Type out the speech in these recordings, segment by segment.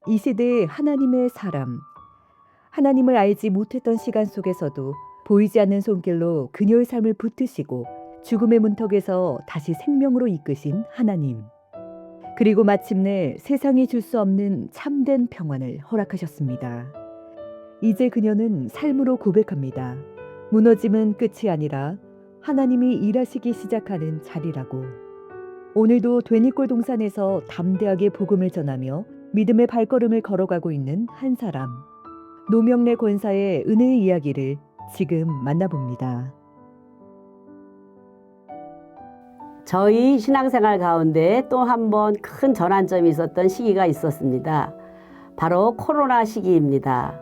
이 세대의 하나님의 사람. 하나님을 알지 못했던 시간 속에서도 보이지 않는 손길로 그녀의 삶을 붙드시고 죽음의 문턱에서 다시 생명으로 이끄신 하나님. 그리고 마침내 세상이 줄 수 없는 참된 평안을 허락하셨습니다. 이제 그녀는 삶으로 고백합니다. 무너짐은 끝이 아니라 하나님이 일하시기 시작하는 자리라고. 오늘도 되니골 동산에서 담대하게 복음을 전하며 믿음의 발걸음을 걸어가고 있는 한 사람. 노명래 권사의 은혜의 이야기를 지금 만나봅니다. 저희 신앙생활 가운데 또 한 번 큰 전환점이 있었던 시기가 있었습니다. 바로 코로나 시기입니다.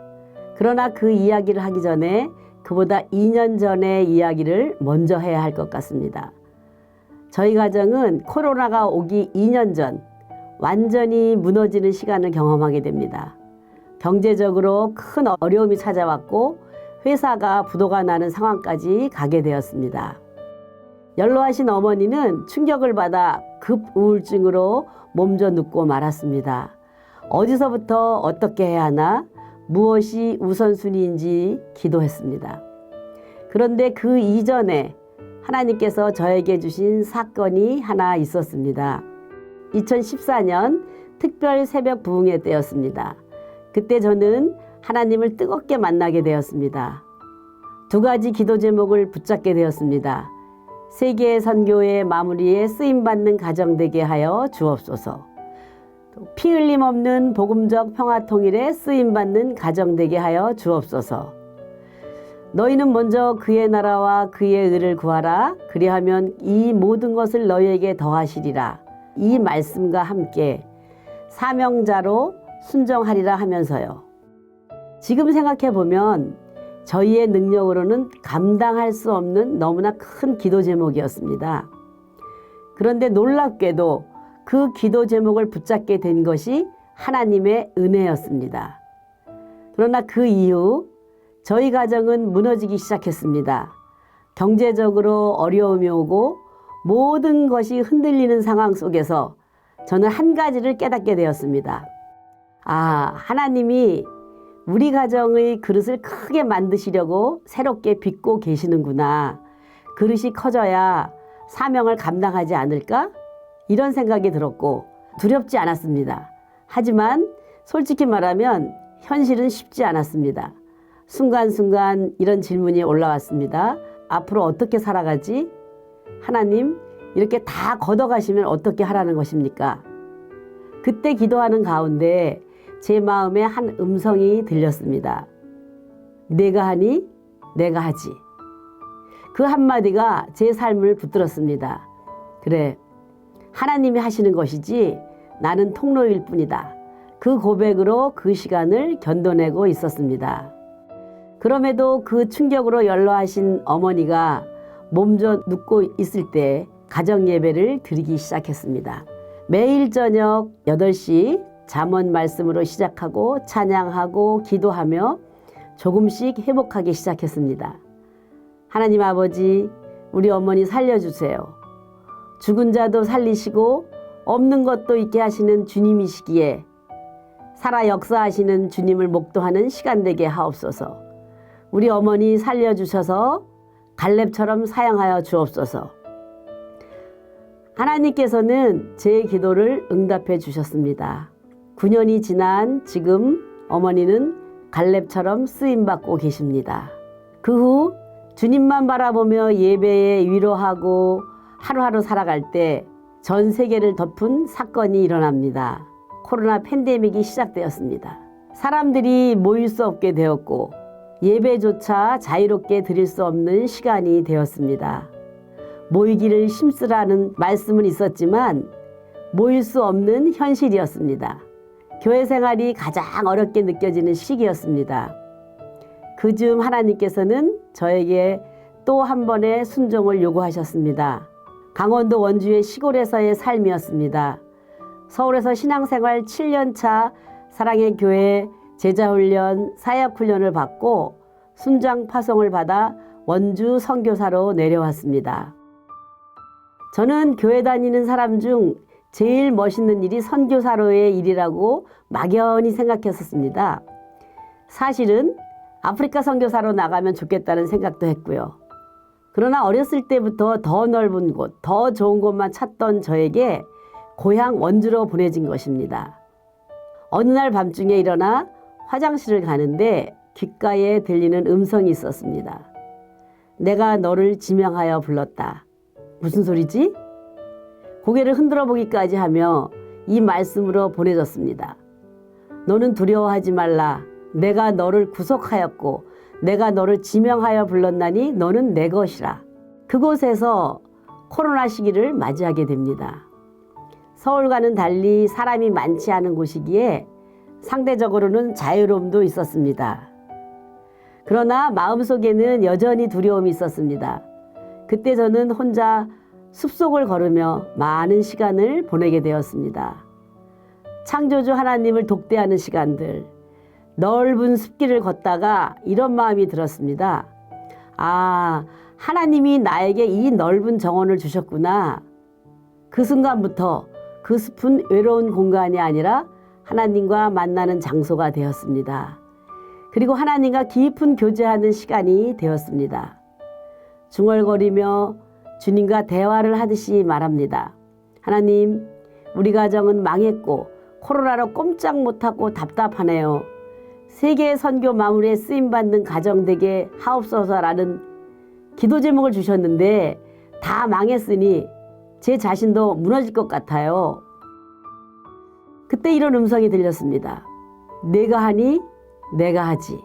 그러나 그 이야기를 하기 전에 그보다 2년 전의 이야기를 먼저 해야 할 것 같습니다. 저희 가정은 코로나가 오기 2년 전 완전히 무너지는 시간을 경험하게 됩니다. 경제적으로 큰 어려움이 찾아왔고 회사가 부도가 나는 상황까지 가게 되었습니다. 연로하신 어머니는 충격을 받아 급 우울증으로 몸져 눕고 말았습니다. 어디서부터 어떻게 해야 하나 무엇이 우선순위인지 기도했습니다. 그런데 그 이전에 하나님께서 저에게 주신 사건이 하나 있었습니다. 2014년 특별 새벽 부흥회 때였습니다. 그때 저는 하나님을 뜨겁게 만나게 되었습니다. 두 가지 기도 제목을 붙잡게 되었습니다. 세계 선교의 마무리에 쓰임받는 가정 되게 하여 주옵소서. 피 흘림 없는 복음적 평화 통일에 쓰임받는 가정 되게 하여 주옵소서. 너희는 먼저 그의 나라와 그의 의를 구하라. 그리하면 이 모든 것을 너희에게 더하시리라. 이 말씀과 함께 사명자로 순종하리라 하면서요. 지금 생각해 보면 저희의 능력으로는 감당할 수 없는 너무나 큰 기도 제목이었습니다. 그런데 놀랍게도 그 기도 제목을 붙잡게 된 것이 하나님의 은혜였습니다. 그러나 그 이후 저희 가정은 무너지기 시작했습니다. 경제적으로 어려움이 오고 모든 것이 흔들리는 상황 속에서 저는 한 가지를 깨닫게 되었습니다. 하나님이 우리 가정의 그릇을 크게 만드시려고 새롭게 빚고 계시는구나. 그릇이 커져야 사명을 감당하지 않을까? 이런 생각이 들었고 두렵지 않았습니다. 하지만 솔직히 말하면 현실은 쉽지 않았습니다. 순간순간 이런 질문이 올라왔습니다. 앞으로 어떻게 살아가지? 하나님, 이렇게 다 걷어가시면 어떻게 하라는 것입니까? 그때 기도하는 가운데 제 마음에 한 음성이 들렸습니다. 내가 하니 내가 하지. 그 한마디가 제 삶을 붙들었습니다. 그래, 하나님이 하시는 것이지 나는 통로일 뿐이다. 그 고백으로 그 시간을 견뎌내고 있었습니다. 그럼에도 그 충격으로 연로하신 어머니가 몸져 눕고 있을 때 가정 예배를 드리기 시작했습니다. 매일 저녁 8시 잠언 말씀으로 시작하고 찬양하고 기도하며 조금씩 회복하기 시작했습니다. 하나님 아버지, 우리 어머니 살려주세요. 죽은 자도 살리시고 없는 것도 있게 하시는 주님이시기에 살아 역사하시는 주님을 목도하는 시간 되게 하옵소서. 우리 어머니 살려주셔서 갈렙처럼 사용하여 주옵소서. 하나님께서는 제 기도를 응답해 주셨습니다. 9년이 지난 지금 어머니는 갈렙처럼 쓰임받고 계십니다. 그 후 주님만 바라보며 예배에 위로하고 하루하루 살아갈 때 전 세계를 덮은 사건이 일어납니다. 코로나 팬데믹이 시작되었습니다. 사람들이 모일 수 없게 되었고 예배조차 자유롭게 드릴 수 없는 시간이 되었습니다. 모이기를 힘쓰라는 말씀은 있었지만 모일 수 없는 현실이었습니다. 교회 생활이 가장 어렵게 느껴지는 시기였습니다. 그즈음 하나님께서는 저에게 또 한 번의 순종을 요구하셨습니다. 강원도 원주의 시골에서의 삶이었습니다. 서울에서 신앙생활 7년차 사랑의 교회 제자훈련, 사역훈련을 받고 순장 파송을 받아 원주 선교사로 내려왔습니다. 저는 교회 다니는 사람 중 제일 멋있는 일이 선교사로의 일이라고 막연히 생각했었습니다. 사실은 아프리카 선교사로 나가면 좋겠다는 생각도 했고요. 그러나 어렸을 때부터 더 넓은 곳, 더 좋은 곳만 찾던 저에게 고향 원주로 보내진 것입니다. 어느 날 밤중에 일어나 화장실을 가는데 귓가에 들리는 음성이 있었습니다. 내가 너를 지명하여 불렀다. 무슨 소리지? 고개를 흔들어 보기까지 하며 이 말씀으로 보내졌습니다. 너는 두려워하지 말라. 내가 너를 구속하였고 내가 너를 지명하여 불렀나니 너는 내 것이라. 그곳에서 코로나 시기를 맞이하게 됩니다. 서울과는 달리 사람이 많지 않은 곳이기에 상대적으로는 자유로움도 있었습니다. 그러나 마음속에는 여전히 두려움이 있었습니다. 그때 저는 혼자 숲속을 걸으며 많은 시간을 보내게 되었습니다. 창조주 하나님을 독대하는 시간들, 넓은 숲길을 걷다가 이런 마음이 들었습니다. 아, 하나님이 나에게 이 넓은 정원을 주셨구나. 그 순간부터 그 숲은 외로운 공간이 아니라 하나님과 만나는 장소가 되었습니다. 그리고 하나님과 깊은 교제하는 시간이 되었습니다. 중얼거리며 주님과 대화를 하듯이 말합니다. 하나님, 우리 가정은 망했고 코로나로 꼼짝 못하고 답답하네요. 세계 선교 마무리에 쓰임받는 가정 되게 하옵소서라는 기도 제목을 주셨는데 다 망했으니 제 자신도 무너질 것 같아요. 그때 이런 음성이 들렸습니다. 내가 하니 내가 하지.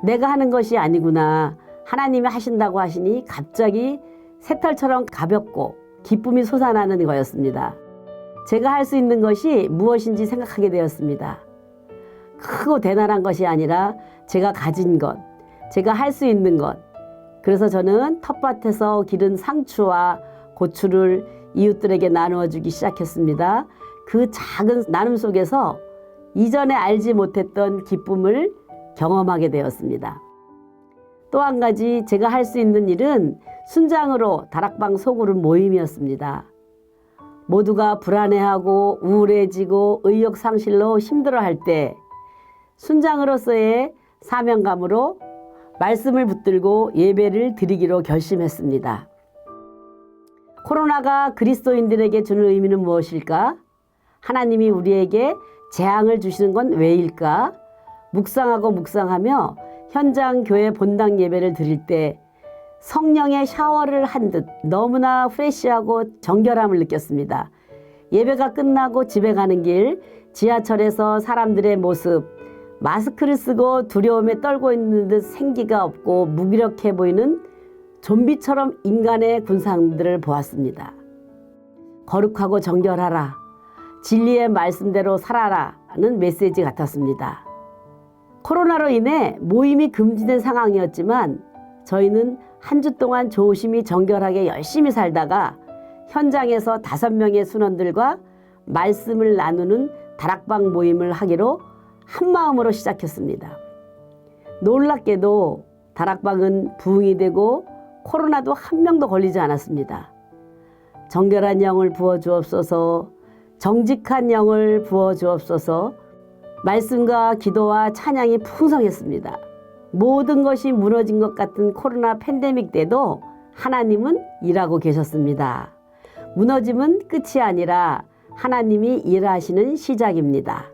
내가 하는 것이 아니구나. 하나님이 하신다고 하시니 갑자기 새털처럼 가볍고 기쁨이 솟아나는 거였습니다. 제가 할 수 있는 것이 무엇인지 생각하게 되었습니다. 크고 대단한 것이 아니라 제가 가진 것, 제가 할 수 있는 것. 그래서 저는 텃밭에서 기른 상추와 고추를 이웃들에게 나누어 주기 시작했습니다. 그 작은 나눔 속에서 이전에 알지 못했던 기쁨을 경험하게 되었습니다. 또 한 가지 제가 할 수 있는 일은 순장으로 다락방 소그룹 모임이었습니다. 모두가 불안해하고 우울해지고 의욕 상실로 힘들어할 때 순장으로서의 사명감으로 말씀을 붙들고 예배를 드리기로 결심했습니다. 코로나가 그리스도인들에게 주는 의미는 무엇일까? 하나님이 우리에게 재앙을 주시는 건 왜일까? 묵상하고 묵상하며 현장 교회 본당 예배를 드릴 때 성령의 샤워를 한 듯 너무나 프레시하고 정결함을 느꼈습니다. 예배가 끝나고 집에 가는 길, 지하철에서 사람들의 모습, 마스크를 쓰고 두려움에 떨고 있는 듯 생기가 없고 무기력해 보이는 좀비처럼 인간의 군상들을 보았습니다. 거룩하고 정결하라, 진리의 말씀대로 살아라는 메시지 같았습니다. 코로나로 인해 모임이 금지된 상황이었지만 저희는 한 주 동안 조심히 정결하게 열심히 살다가 현장에서 5명의 순원들과 말씀을 나누는 다락방 모임을 하기로 한마음으로 시작했습니다. 놀랍게도 다락방은 부흥이 되고 코로나도 한 명도 걸리지 않았습니다. 정결한 영을 부어주옵소서, 정직한 영을 부어주옵소서. 말씀과 기도와 찬양이 풍성했습니다. 모든 것이 무너진 것 같은 코로나 팬데믹 때도 하나님은 일하고 계셨습니다. 무너짐은 끝이 아니라 하나님이 일하시는 시작입니다.